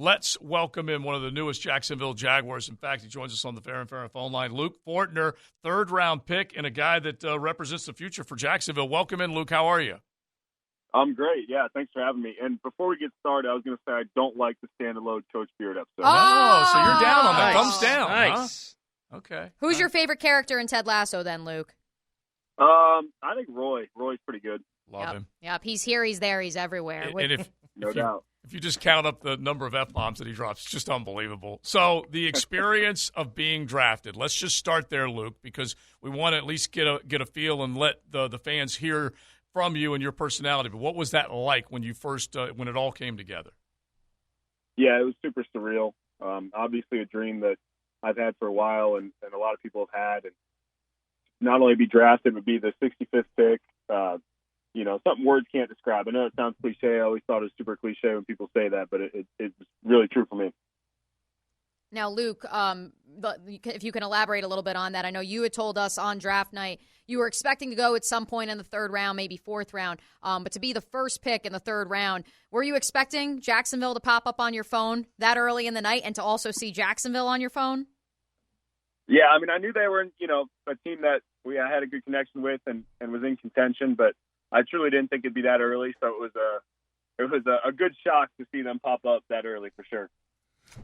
Let's welcome in one of the newest Jacksonville Jaguars. In fact, he joins us on the Fair and Fair phone line. Luke Fortner, third-round pick, and a guy that represents the future for Jacksonville. Welcome in, Luke. How are you? I'm great. Yeah, thanks for having me. And before we get started, I was going to say I don't like the standalone Coach Beard episode. Oh, so you're down on that. Nice. Thumbs down. Nice. Huh? Okay. Who's your favorite character in Ted Lasso then, Luke? I think Roy. Roy's pretty good. Love him. Yep, he's here, he's there, he's everywhere. And No doubt. if you just count up the number of F-bombs that he drops, it's just unbelievable. So the experience of being drafted, let's just start there, Luke, because we want to at least get a feel and let the fans hear from you and your personality. But what was that like when you first when it all came together? Yeah, it was super surreal. Obviously a dream that I've had for a while and a lot of people have had. And not only be drafted, but be the 65th pick. Something words can't describe. I know it sounds cliche. I always thought it was super cliche when people say that, but it's really true for me. Now, Luke, if you can elaborate a little bit on that. I know you had told us on draft night you were expecting to go at some point in the third round, maybe fourth round, but to be the first pick in the third round, were you expecting Jacksonville to pop up on your phone that early in the night and to also see Jacksonville on your phone? Yeah, I mean, I knew they were, a team that I had a good connection with and was in contention, but I truly didn't think it'd be that early. So it was a good shock to see them pop up that early for sure.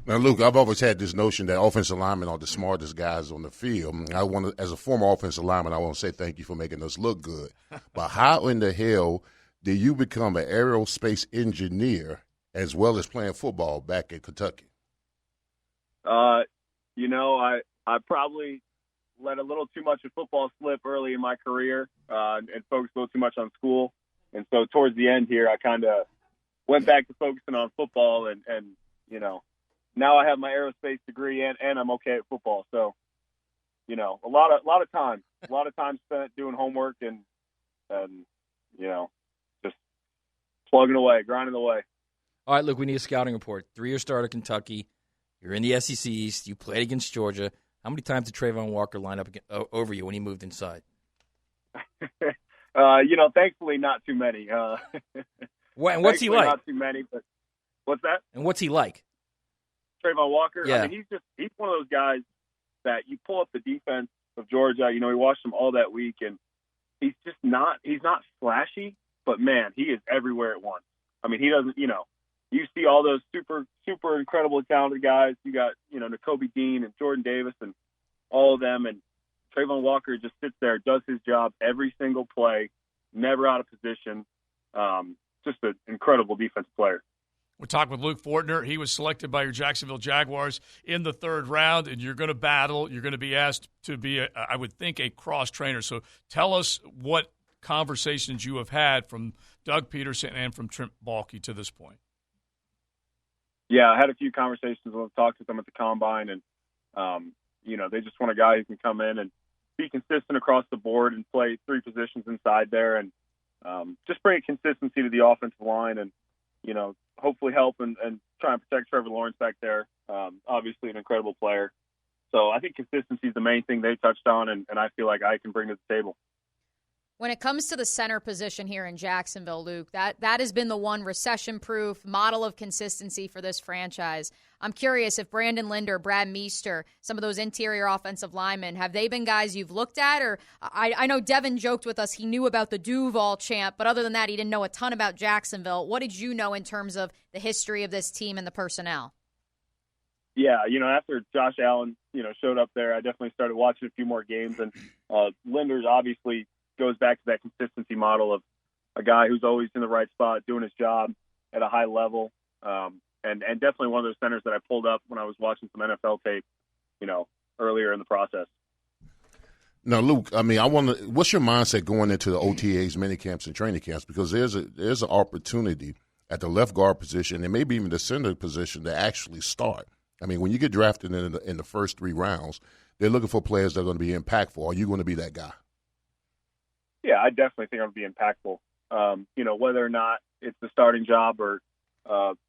Now, Luke, I've always had this notion that offensive linemen are the smartest guys on the field. As a former offensive lineman, I want to say thank you for making us look good. But how in the hell did you become an aerospace engineer as well as playing football back in Kentucky? I probably let a little too much of football slip early in my career and focused a little too much on school. And so towards the end here, I kind of went back to focusing on football and now I have my aerospace degree and I'm okay at football. So, a lot of time spent doing homework and just plugging away, grinding away. All right, look, we need a scouting report. 3-year starter, Kentucky. You're in the SEC East. You played against Georgia. How many times did Trayvon Walker line up over you when he moved inside? Thankfully not too many. And what's he like? Not too many, but what's that? And what's he like? Trayvon Walker? Yeah. I mean, he's one of those guys that you pull up the defense of Georgia. We watched him all that week, and he's not flashy, but, man, he is everywhere at once. I mean, he doesn't, you see all those super, super incredible talented guys. You got, Nakobe Dean and Jordan Davis and all of them. And Trayvon Walker just sits there, does his job every single play, never out of position. Just an incredible defensive player. We're talking with Luke Fortner. He was selected by your Jacksonville Jaguars in the third round, and you're going to battle. You're going to be asked to be, I would think, a cross trainer. So tell us what conversations you have had from Doug Peterson and from Trent Baalke to this point. Yeah, I had a few conversations when I talked with them at the Combine, and, they just want a guy who can come in and be consistent across the board and play three positions inside there and just bring consistency to the offensive line and, hopefully help and try and protect Trevor Lawrence back there. Obviously an incredible player. So I think consistency is the main thing they touched on, and I feel like I can bring to the table. When it comes to the center position here in Jacksonville, Luke, that has been the one recession-proof model of consistency for this franchise. I'm curious if Brandon Linder, Brad Meester, some of those interior offensive linemen, have they been guys you've looked at? Or I know Devin joked with us he knew about the Duval champ, but other than that, he didn't know a ton about Jacksonville. What did you know in terms of the history of this team and the personnel? Yeah, after Josh Allen, showed up there, I definitely started watching a few more games. And Linder's obviously goes back to that consistency model of a guy who's always in the right spot, doing his job at a high level. And definitely one of those centers that I pulled up when I was watching some NFL tape, earlier in the process. Now, Luke, I mean, what's your mindset going into the OTAs, mini camps, and training camps? Because there's an opportunity at the left guard position and maybe even the center position to actually start. I mean, when you get drafted in the first 3 rounds, they're looking for players that are going to be impactful. Are you going to be that guy? Yeah, I definitely think I'm going to be impactful. Whether or not it's the starting job or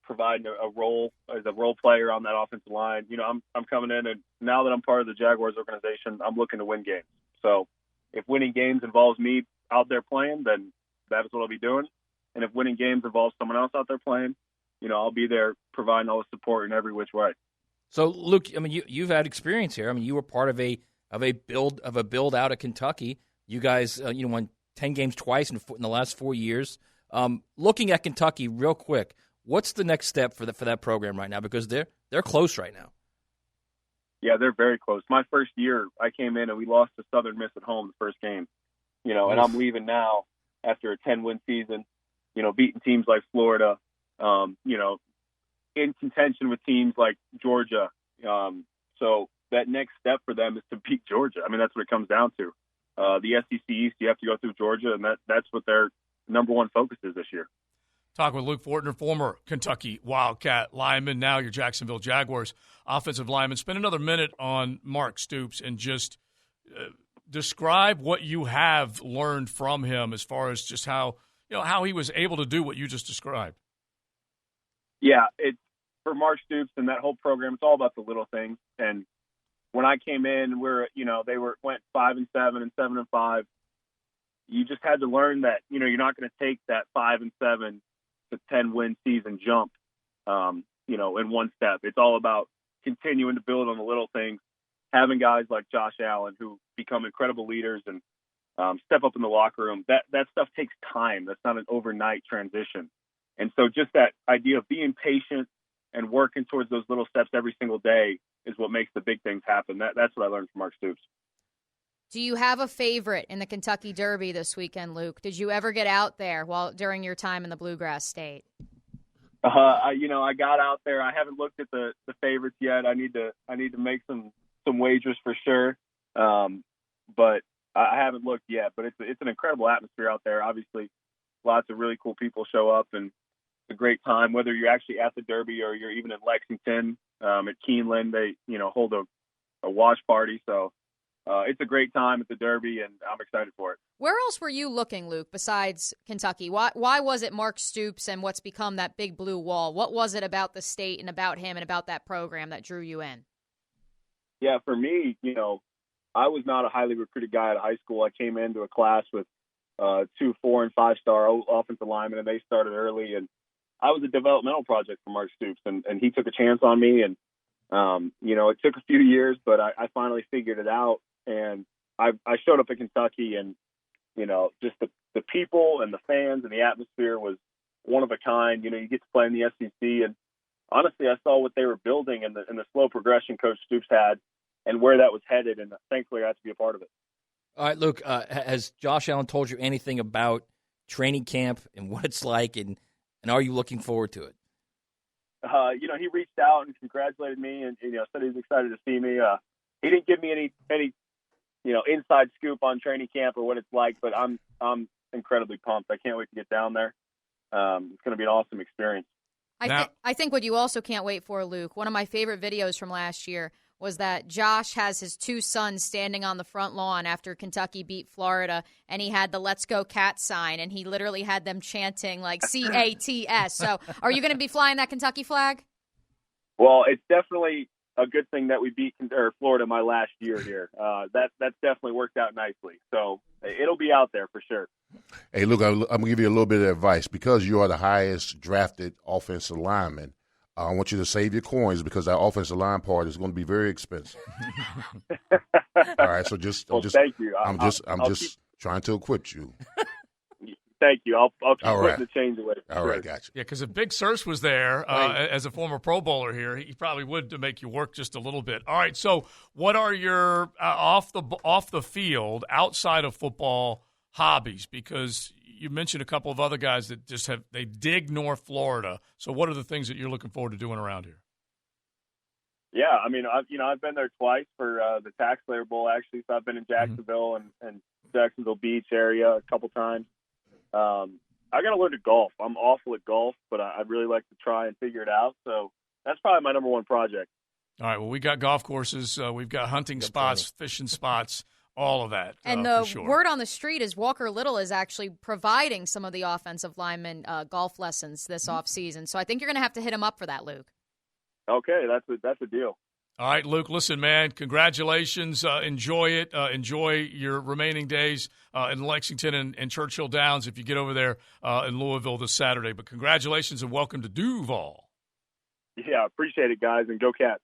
providing a role as a role player on that offensive line. I'm coming in, and now that I'm part of the Jaguars organization, I'm looking to win games. So if winning games involves me out there playing, then that is what I'll be doing. And if winning games involves someone else out there playing, I'll be there providing all the support in every which way. So, Luke, I mean, you've had experience here. I mean, you were part of a build out at Kentucky. You guys, won 10 games twice in the last 4 years. Looking at Kentucky, real quick, what's the next step for that program right now? Because they're close right now. Yeah, they're very close. My first year, I came in and we lost to Southern Miss at home the first game. And I'm leaving now after a 10-win season. Beating teams like Florida. In contention with teams like Georgia. So that next step for them is to beat Georgia. I mean, that's what it comes down to. The SEC East, you have to go through Georgia, and that's what their number one focus is this year. Talk with Luke Fortner, former Kentucky Wildcat lineman, now your Jacksonville Jaguars offensive lineman. Spend another minute on Mark Stoops and just describe what you have learned from him as far as just how he was able to do what you just described. Yeah, it's for Mark Stoops and that whole program. It's all about the little things. And when I came in, they went 5-7 and 7-5. You just had to learn that you're not going to take that 5-7 to 10-win season jump, in one step. It's all about continuing to build on the little things, having guys like Josh Allen who become incredible leaders and step up in the locker room. That stuff takes time. That's not an overnight transition. And so just that idea of being patient and working towards those little steps every single day is what makes the big things happen. That's what I learned from Mark Stoops. Do you have a favorite in the Kentucky Derby this weekend, Luke? Did you ever get out there during your time in the Bluegrass State? I got out there. I haven't looked at the favorites yet. I need to make some wagers for sure. But I haven't looked yet. But it's an incredible atmosphere out there. Obviously, lots of really cool people show up, and it's a great time. Whether you're actually at the Derby or you're even in Lexington at Keeneland, they hold a watch party. So it's a great time at the Derby, and I'm excited for it. Where else were you looking, Luke, besides Kentucky? Why was it Mark Stoops and what's become that big blue wall? What was it about the state and about him and about that program that drew you in? Yeah, for me, I was not a highly recruited guy at high school. I came into a class with 2, 4, and 5-star offensive linemen, and they started early. And I was a developmental project for Mark Stoops, and he took a chance on me. And, it took a few years, but I finally figured it out. And I showed up at Kentucky, and, just the people and the fans and the atmosphere was one of a kind. You get to play in the SEC. And honestly, I saw what they were building and the slow progression Coach Stoops had and where that was headed. And thankfully, I got to be a part of it. All right, Luke, has Josh Allen told you anything about training camp and what it's like, and are you looking forward to it? He reached out and congratulated me and, said he was excited to see me. He didn't give me any inside scoop on training camp or what it's like, but I'm incredibly pumped. I can't wait to get down there. It's going to be an awesome experience. I think what you also can't wait for, Luke, one of my favorite videos from last year was that Josh has his 2 sons standing on the front lawn after Kentucky beat Florida, and he had the Let's Go Cats sign, and he literally had them chanting like CATS. So are you going to be flying that Kentucky flag? Well, it's definitely a good thing that we beat Florida my last year here. That's definitely worked out nicely. So it'll be out there for sure. Hey, look, I'm going to give you a little bit of advice. Because you are the highest drafted offensive lineman, I want you to save your coins because that offensive line part is going to be very expensive. All right, so thank you. I'm just trying to equip you. Thank you. I'll keep putting the change away. All right, gotcha. Yeah, because if Big Surse was there as a former Pro Bowler here, he probably would to make you work just a little bit. All right, so what are your off the field, outside of football hobbies? Because you mentioned a couple of other guys that just they dig North Florida. So what are the things that you're looking forward to doing around here? Yeah, I mean, I've been there twice for the Tax Slayer Bowl, actually. So I've been in Jacksonville and Jacksonville Beach area a couple times. I got to learn to golf. I'm awful at golf, but I'd really like to try and figure it out. So that's probably my number one project. All right, well, we got golf courses. We've got hunting spots, fishing spots. All of that. And the word on the street is Walker Little is actually providing some of the offensive linemen golf lessons this offseason. So I think you're going to have to hit him up for that, Luke. Okay, that's a deal. All right, Luke, listen, man, congratulations. Enjoy it. Enjoy your remaining days in Lexington and Churchill Downs if you get over there in Louisville this Saturday. But congratulations and welcome to Duval. Yeah, appreciate it, guys, and go Cats.